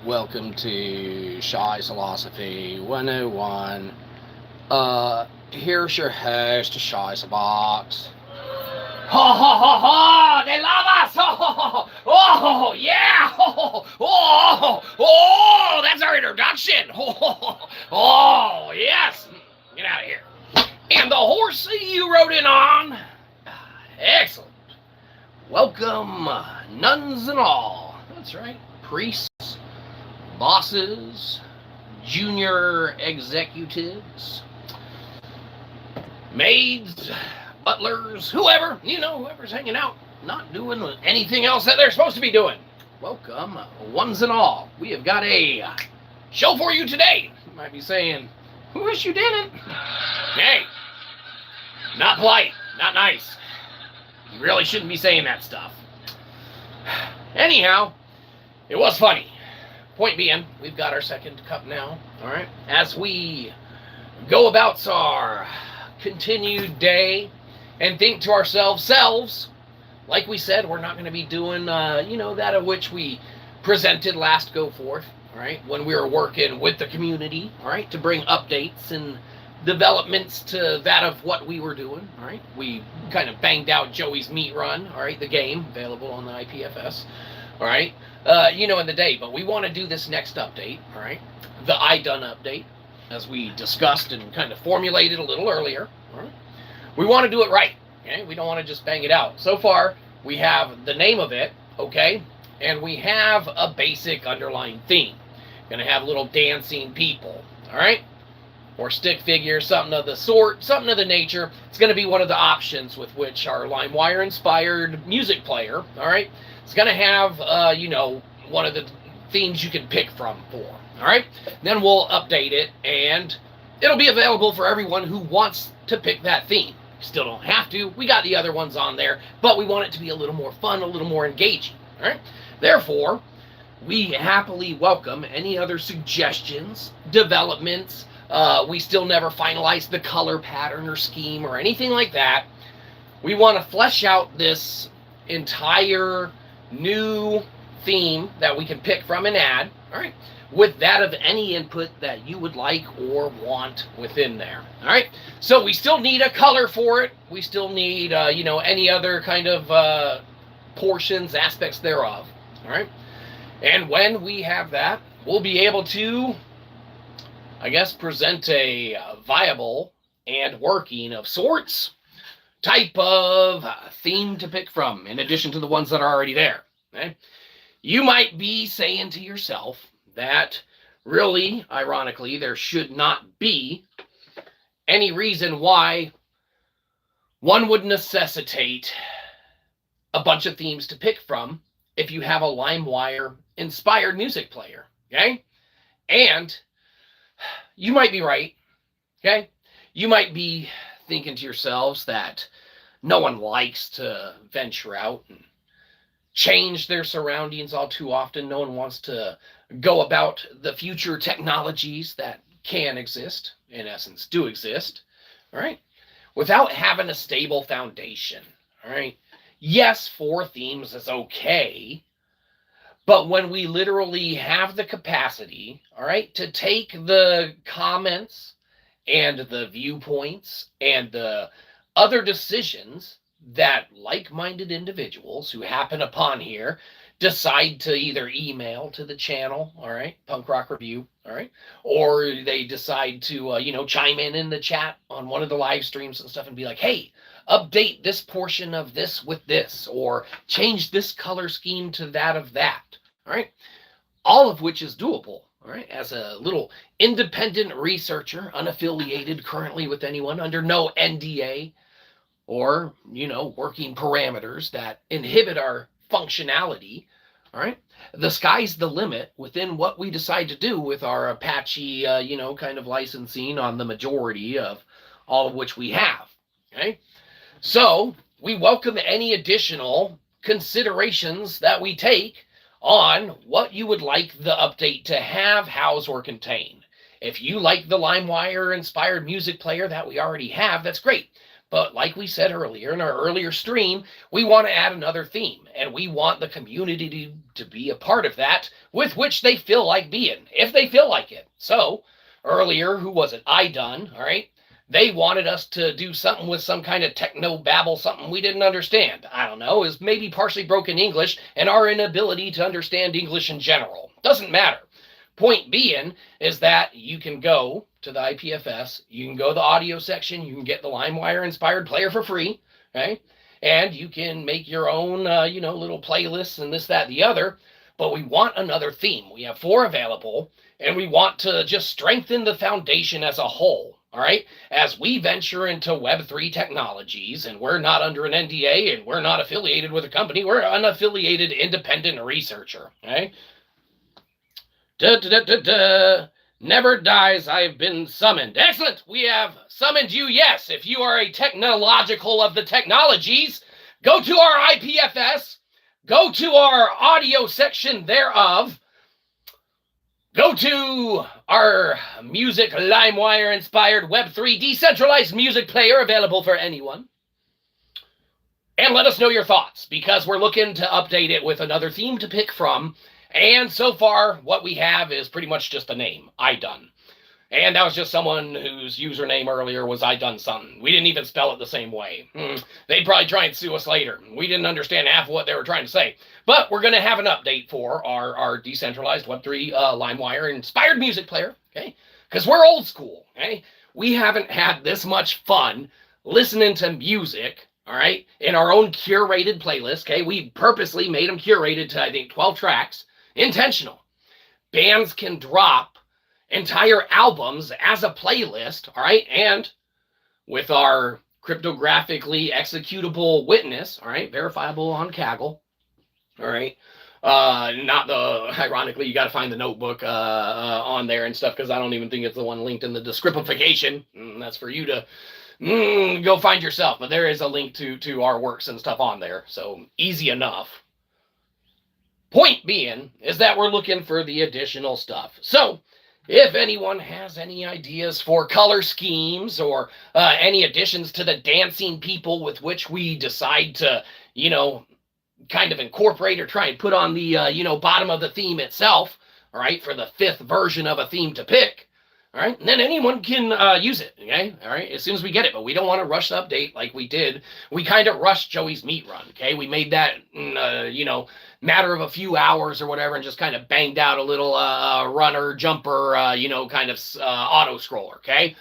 Welcome to Shyzalosophy 101. Here's your host, Shyzabox. Ha ha ha ha! They love us! Oh yeah! Oh, that's our introduction! Oh, yes! Get out of here. And the horsey you rode in on? Excellent. Welcome, nuns and all. That's right. Priests, bosses, junior executives, maids, butlers, whoever's hanging out, not doing anything else that they're supposed to be doing. Welcome, ones and all. We have got a show for you today. You might be saying, wish you didn't. Hey, not polite, not nice. You really shouldn't be saying that stuff. Anyhow, it was funny. Point being, we've got our second cup now, all right? As we go about our continued day and think to ourselves, like we said, we're not going to be doing, that of which we presented last go forth, all right? When we were working with the community, all right, to bring updates and developments to that of what we were doing, all right? We kind of banged out Joey's Meat Run, all right, the game, available on the IPFS, all right? In the day, but we want to do this next update, all right? The idone update, as we discussed and kind of formulated a little earlier, all right? We want to do it right, okay? We don't want to just bang it out. So far, we have the name of it, okay? And we have a basic underlying theme. Going to have little dancing people, all right? Or stick figures, something of the sort, something of the nature. It's going to be one of the options with which our LimeWire-inspired music player, all right? It's going to have, one of the themes you can pick from for, all right? Then we'll update it, and it'll be available for everyone who wants to pick that theme. You still don't have to. We got the other ones on there, but we want it to be a little more fun, a little more engaging, all right? Therefore, we happily welcome any other suggestions, developments. We still never finalized the color pattern or scheme or anything like that. We want to flesh out this entire new theme that we can pick from and add, all right, with that of any input that you would like or want within there, all right? So we still need a color for it. We still need, any other kind of portions, aspects thereof, all right? And when we have that, we'll be able to, present a viable and working of sorts type of theme to pick from, in addition to the ones that are already there. Okay? You might be saying to yourself that really, ironically, there should not be any reason why one would necessitate a bunch of themes to pick from if you have a LimeWire inspired music player, okay? And you might be right, okay? You might be thinking to yourselves that no one likes to venture out and change their surroundings all too often. No one wants to go about the future technologies that can exist, in essence, do exist, all right, without having a stable foundation, all right? Yes, 4 themes is okay, but when we literally have the capacity, all right, to take the comments and the viewpoints and the other decisions that like-minded individuals who happen upon here decide to either email to the channel, all right, punkrokreview, all right, or they decide to, chime in the chat on one of the live streams and stuff and be like, hey, update this portion of this with this, or change this color scheme to that of that, all right? All of which is doable, all right? As a little independent researcher, unaffiliated currently with anyone, under no NDA or, working parameters that inhibit our functionality, all right? The sky's the limit within what we decide to do with our Apache, kind of licensing on the majority of all of which we have, okay? So we welcome any additional considerations that we take on what you would like the update to have, house, or contain. If you like the LimeWire inspired music player that we already have, that's great. But like we said earlier in our earlier stream, we want to add another theme, and we want the community to be a part of that with which they feel like being, if they feel like it. So earlier, who was it? idone, all right? They wanted us to do something with some kind of techno babble, something we didn't understand. I don't know, is maybe partially broken English and our inability to understand English in general. Doesn't matter. Point being is that you can go to the IPFS, you can go to the audio section, you can get the LimeWire inspired player for free, okay? And you can make your own, little playlists and this, that, the other. But we want another theme. We have 4 available, and we want to just strengthen the foundation as a whole, all right? As we venture into web3 technologies, and we're not under an NDA, and we're not affiliated with a company, we're an unaffiliated independent researcher, okay? Never dies, I've been summoned. Excellent, we have summoned you, yes. If you are a technological of the technologies, go to our IPFS, go to our audio section thereof, go to our music LimeWire inspired Web3 decentralized music player available for anyone, and let us know your thoughts, because we're looking to update it with another theme to pick from. And so far, what we have is pretty much just a name, idone. And that was just someone whose username earlier was idone something. We didn't even spell it the same way. They'd probably try and sue us later. We didn't understand half of what they were trying to say. But we're going to have an update for our decentralized Web3 LimeWire inspired music player, okay? Because we're old school, okay? We haven't had this much fun listening to music, all right, in our own curated playlist, okay? We purposely made them curated to, I think, 12 tracks. Intentional. Bands can drop entire albums as a playlist, all right? And with our cryptographically executable witness, all right, verifiable on Kaggle, all right? Ironically, you got to find the notebook on there and stuff, because I don't even think it's the one linked in the descriptification. That's for you to go find yourself, but there is a link to our works and stuff on there, so easy enough. Point being is that we're looking for the additional stuff. So if anyone has any ideas for color schemes or any additions to the dancing people with which we decide to, kind of incorporate or try and put on the, bottom of the theme itself, all right, for the 5th version of a theme to pick, all right, and then anyone can use it, okay, all right, as soon as we get it. But we don't want to rush the update like we did. We kind of rushed Joey's meat run, okay? We made that, matter of a few hours or whatever, and just kind of banged out a little runner, jumper, kind of auto scroller, okay?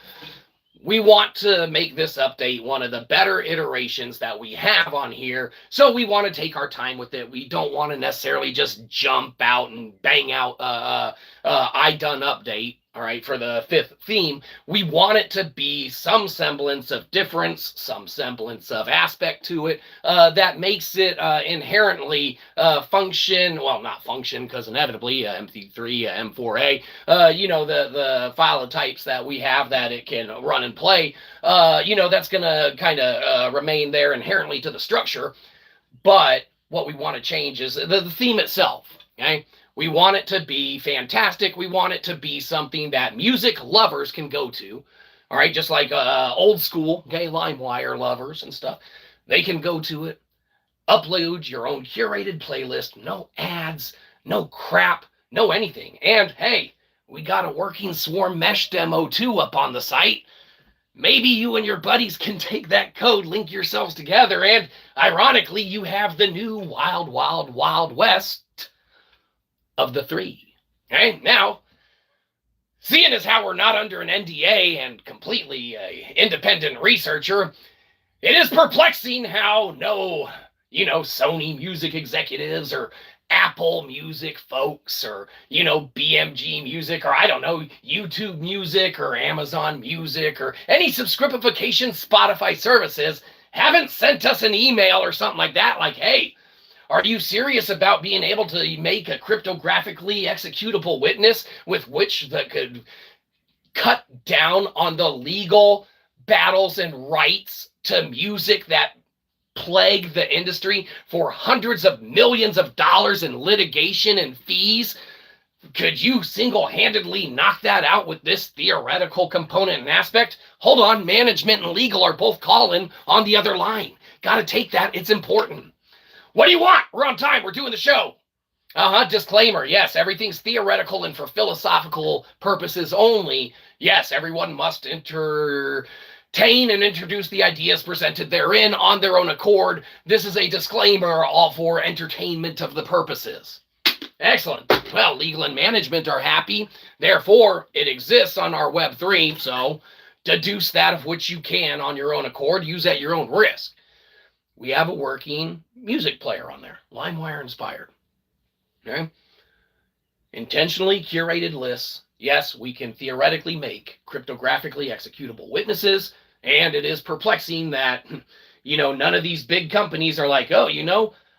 We want to make this update one of the better iterations that we have on here, so we want to take our time with it. We don't want to necessarily just jump out and bang out idone update, all right, for the 5th theme. We want it to be some semblance of difference, some semblance of aspect to it that makes it inherently function, well, not function, because inevitably MP3, M4A, the file types that we have that it can run and play, that's going to kind of remain there inherently to the structure. But what we want to change is the theme itself, okay? We want it to be fantastic. We want it to be something that music lovers can go to, all right? Just like old school, okay, LimeWire lovers and stuff. They can go to it, upload your own curated playlist, no ads, no crap, no anything. And hey, we got a working swarm mesh demo too up on the site. Maybe you and your buddies can take that code, link yourselves together, and ironically, you have the new wild, wild, wild west of the 3. Okay, now, seeing as how we're not under an NDA and completely independent researcher, it is perplexing how no, Sony music executives or Apple Music folks or, BMG Music or, I don't know, YouTube Music or Amazon Music or any subscriptification Spotify services haven't sent us an email or something like that, like, hey, are you serious about being able to make a cryptographically executable witness with which that could cut down on the legal battles and rights to music that plague the industry for hundreds of millions of dollars in litigation and fees? Could you single-handedly knock that out with this theoretical component and aspect? Hold on, management and legal are both calling on the other line. Got to take that. It's important. What do you want? We're on time. We're doing the show. Disclaimer. Yes, everything's theoretical and for philosophical purposes only. Yes, everyone must entertain and introduce the ideas presented therein on their own accord. This is a disclaimer, all for entertainment of the purposes. Excellent. Well, legal and management are happy. Therefore, it exists on our web3. So deduce that of which you can on your own accord. Use at your own risk. We have a working music player on there, limewire inspired. Okay. Intentionally curated lists. Yes, we can theoretically make cryptographically executable witnesses, and it is perplexing that, none of these big companies are like, oh,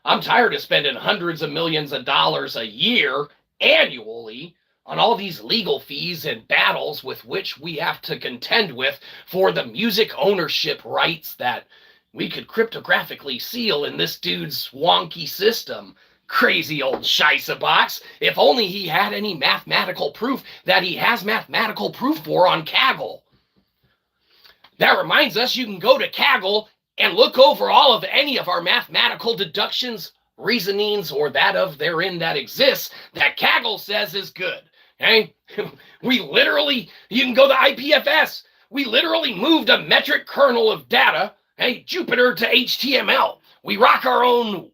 I'm tired of spending hundreds of millions of dollars a year annually on all these legal fees and battles with which we have to contend with for the music ownership rights that we could cryptographically seal in this dude's wonky system. Crazy old Shyzabox. If only he had any mathematical proof that he has mathematical proof for on Kaggle. That reminds us, you can go to Kaggle and look over all of any of our mathematical deductions, reasonings, or that of therein that exists that Kaggle says is good. Okay? You can go to IPFS. We literally moved a metric kernel of data, Jupyter to HTML. We rock our own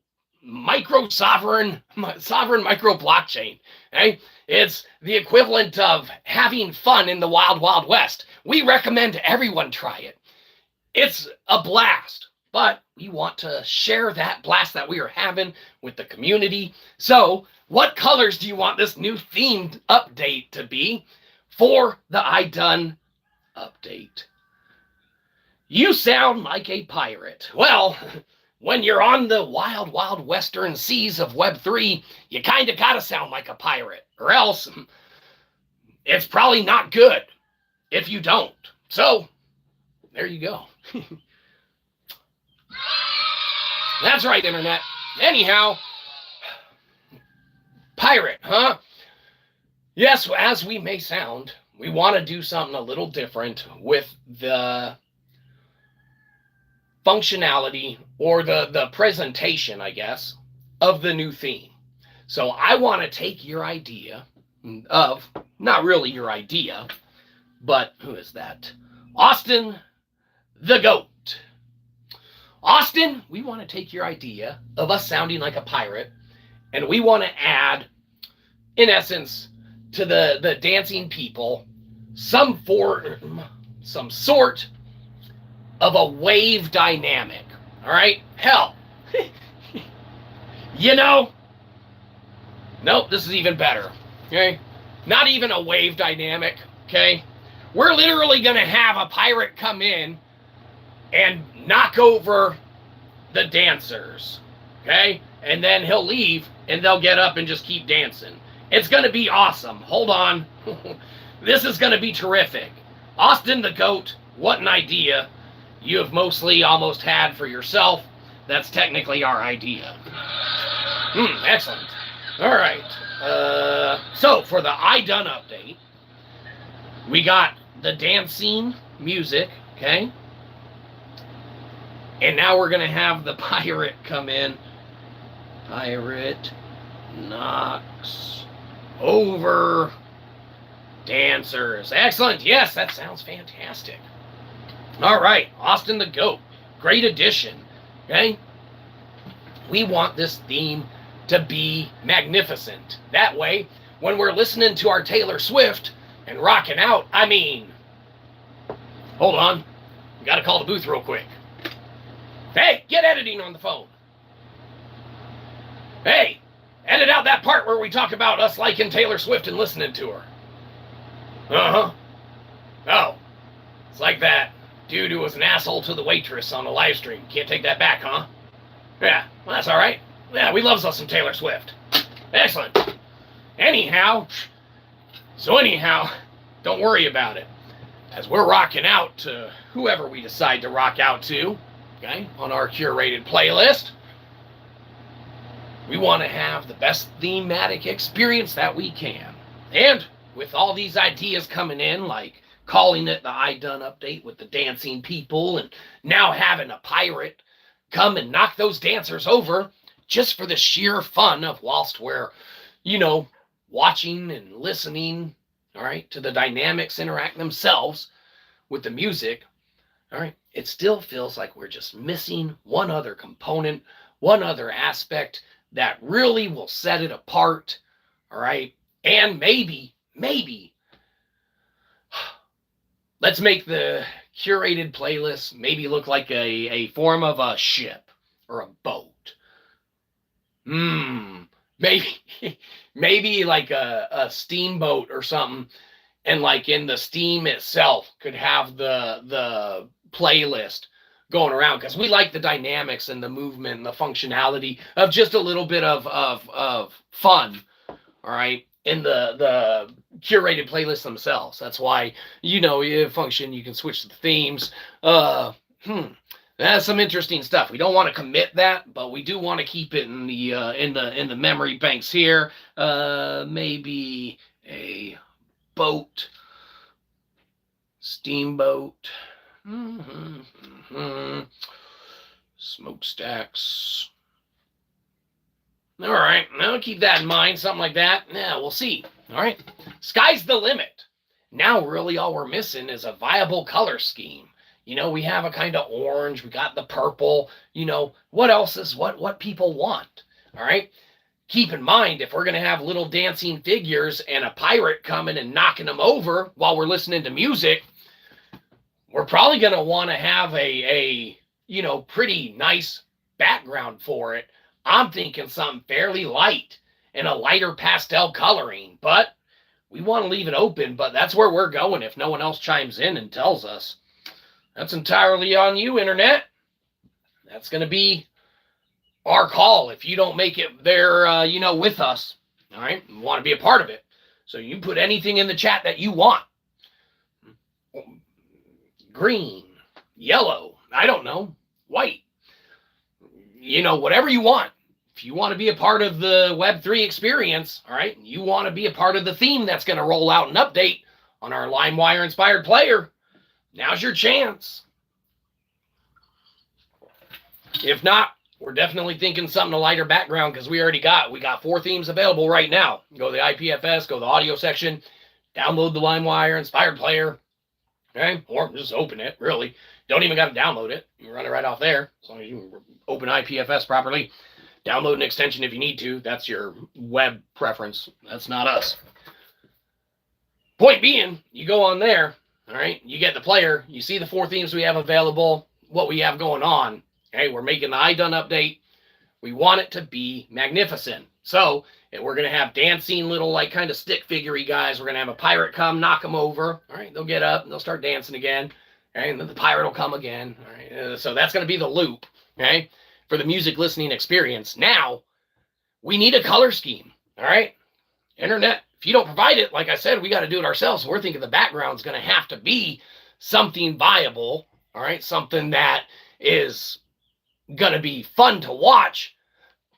sovereign micro blockchain. It's the equivalent of having fun in the wild, wild west. We recommend everyone try it. It's a blast, but we want to share that blast that we are having with the community. So what colors do you want this new themed update to be for the idone update? You sound like a pirate. Well, when you're on the wild, wild western seas of Web3, you kind of got to sound like a pirate, or else it's probably not good if you don't. So there you go. That's right, Internet. Anyhow, pirate, huh? Yes, as we may sound, we want to do something a little different with the functionality or the presentation, I guess, of the new theme. So I want to take your idea of, not really your idea, but who is that? Austin the Goat. Austin, we want to take your idea of us sounding like a pirate, and we want to add, in essence, to the dancing people, some sort of a wave dynamic. All right? Hell, nope, this is even better. Okay? Not even a wave dynamic. Okay? We're literally going to have a pirate come in and knock over the dancers. Okay? And then he'll leave and they'll get up and just keep dancing. It's going to be awesome. Hold on. This is going to be terrific. Austin the Goat, what an idea. You have mostly almost had for yourself. That's technically our idea. Excellent. All right. So for the idone update, we got the dancing music, okay? And now we're going to have the pirate come in. Pirate knocks over dancers. Excellent. Yes, that sounds fantastic. All right, Austin the Goat. Great addition. Okay? We want this theme to be magnificent. That way, when we're listening to our Taylor Swift and rocking out, hold on. We got to call the booth real quick. Hey, get editing on the phone. Hey, edit out that part where we talk about us liking Taylor Swift and listening to her. Uh-huh. Oh, it's like that dude who was an asshole to the waitress on the live stream. Can't take that back, huh? Yeah, well, that's all right. Yeah, we love us some Taylor Swift. Excellent. Anyhow, don't worry about it. As we're rocking out to whoever we decide to rock out to, okay, on our curated playlist, we want to have the best thematic experience that we can. And with all these ideas coming in, like calling it the idone update with the dancing people, and now having a pirate come and knock those dancers over just for the sheer fun of whilst we're, watching and listening, all right, to the dynamics interact themselves with the music, all right, it still feels like we're just missing one other component, one other aspect that really will set it apart, all right? And maybe, let's make the curated playlist maybe look like a form of a ship or a boat. Maybe like a steamboat or something, and like in the steam itself could have the playlist going around, because we like the dynamics and the movement and the functionality of just a little bit of fun, all right, in the curated playlists themselves. That's why, you function, you can switch the themes. That's some interesting stuff. We don't want to commit that, but we do want to keep it in the memory banks here. Maybe a boat, steamboat, smokestacks. All right, now keep that in mind, something like that. Yeah, we'll see. All right, sky's the limit. Now really all we're missing is a viable color scheme. We have a kind of orange, we got the purple, what else is what people want, all right? Keep in mind, if we're going to have little dancing figures and a pirate coming and knocking them over while we're listening to music, we're probably going to want to have a pretty nice background for it. I'm thinking something fairly light and a lighter pastel coloring, but we want to leave it open, but that's where we're going if no one else chimes in and tells us. That's entirely on you, Internet. That's going to be our call if you don't make it there, with us. All right? You want to be a part of it. So you put anything in the chat that you want. Green, yellow, I don't know, white. Whatever you want. If you want to be a part of the web3 experience, all right, you want to be a part of the theme that's going to roll out and update on our LimeWire inspired player, now's your chance. If not, we're definitely thinking something a lighter background, because we got 4 themes available right now. Go to the IPFS, go to the audio section, download the LimeWire inspired player, okay? Or just open it, really. Don't even got to download it. You can run it right off there, as long as you open IPFS properly. Download an extension if you need to. That's your web preference. That's not us. Point being, you go on there, all right, you get the player, you see the 4 themes we have available, what we have going on. Okay, we're making the idone update. We want it to be magnificent. So we're going to have dancing little kind of stick figure-y guys. We're going to have a pirate come, knock them over. All right, they'll get up and they'll start dancing again. Okay, and then the pirate will come again. All right, so that's going to be the loop, okay, for the music listening experience. Now, we need a color scheme, all right? Internet, if you don't provide it, like I said, we got to do it ourselves. So we're thinking the background's going to have to be something viable, all right? Something that is going to be fun to watch.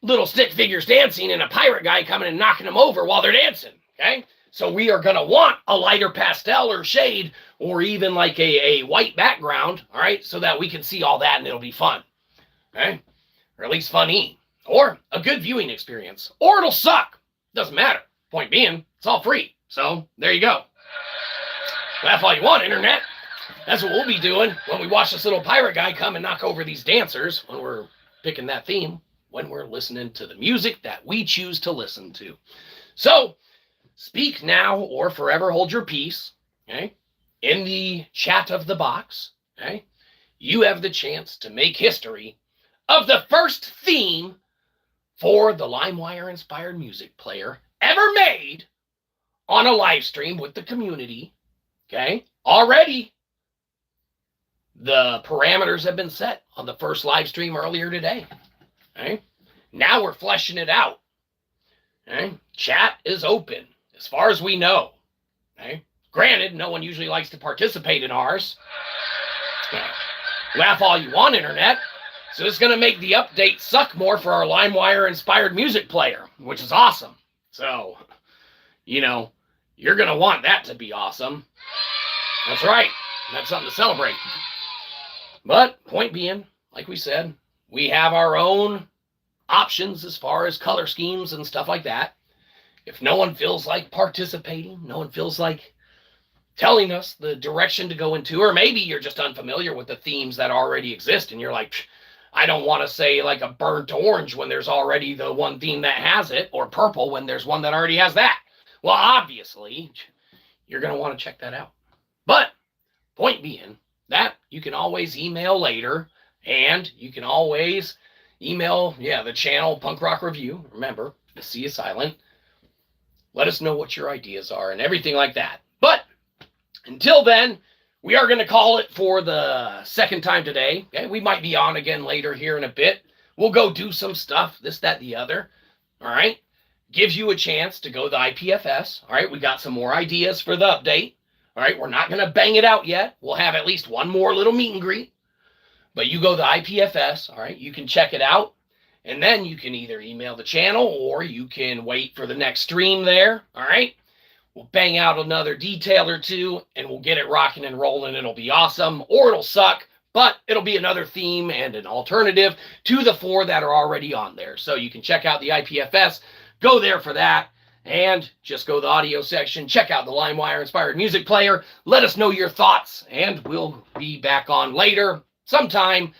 Little stick figures dancing and a pirate guy coming and knocking them over while they're dancing, okay? So we are going to want a lighter pastel or shade, or even like a white background, all right? So that we can see all that and it'll be fun, okay? Or at least funny. Or a good viewing experience. Or it'll suck. Doesn't matter. Point being, it's all free. So there you go. Laugh all you want, Internet. That's what we'll be doing when we watch this little pirate guy come and knock over these dancers, when we're picking that theme, when we're listening to the music that we choose to listen to. So, speak now or forever hold your peace, okay? In the chat of the box, okay? You have the chance to make history of the first theme for the LimeWire inspired music player ever made on a live stream with the community, okay? Already, the parameters have been set on the first live stream earlier today, okay? Now we're fleshing it out, okay? Chat is open, as far as we know, okay? Granted, no one usually likes to participate in ours. Laugh all you want, Internet. So it's going to make the update suck more for our LimeWire inspired music player, which is awesome. So, you're going to want that to be awesome. That's right. That's something to celebrate. But point being, like we said, we have our own options as far as color schemes and stuff like that. If no one feels like participating, no one feels like telling us the direction to go into, or maybe you're just unfamiliar with the themes that already exist and you're like, I don't want to say like a burnt orange when there's already the one theme that has it, or purple when there's one that already has that. Well, obviously, you're going to want to check that out. But point being that you can always email later, and you can always email, the channel Punk Rock Review. Remember, the C is silent. Let us know what your ideas are and everything like that. But until then, we are going to call it for the second time today. Okay? We might be on again later here in a bit. We'll go do some stuff, this, that, the other. All right? Gives you a chance to go to the IPFS. All right? We got some more ideas for the update. All right? We're not going to bang it out yet. We'll have at least one more little meet and greet. But you go to the IPFS. All right? You can check it out. And then you can either email the channel or you can wait for the next stream there. All right? We'll bang out another detail or two, and we'll get it rocking and rolling. It'll be awesome, or it'll suck, but it'll be another theme and an alternative to the 4 that are already on there. So you can check out the IPFS, go there for that, and just go to the audio section, check out the LimeWire inspired music player. Let us know your thoughts, and we'll be back on later sometime,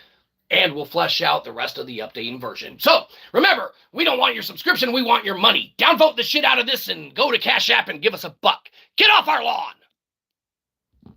and we'll flesh out the rest of the updating version. So remember, we don't want your subscription, we want your money. Downvote the shit out of this and go to Cashapp and give us a buck. Get off our lawn.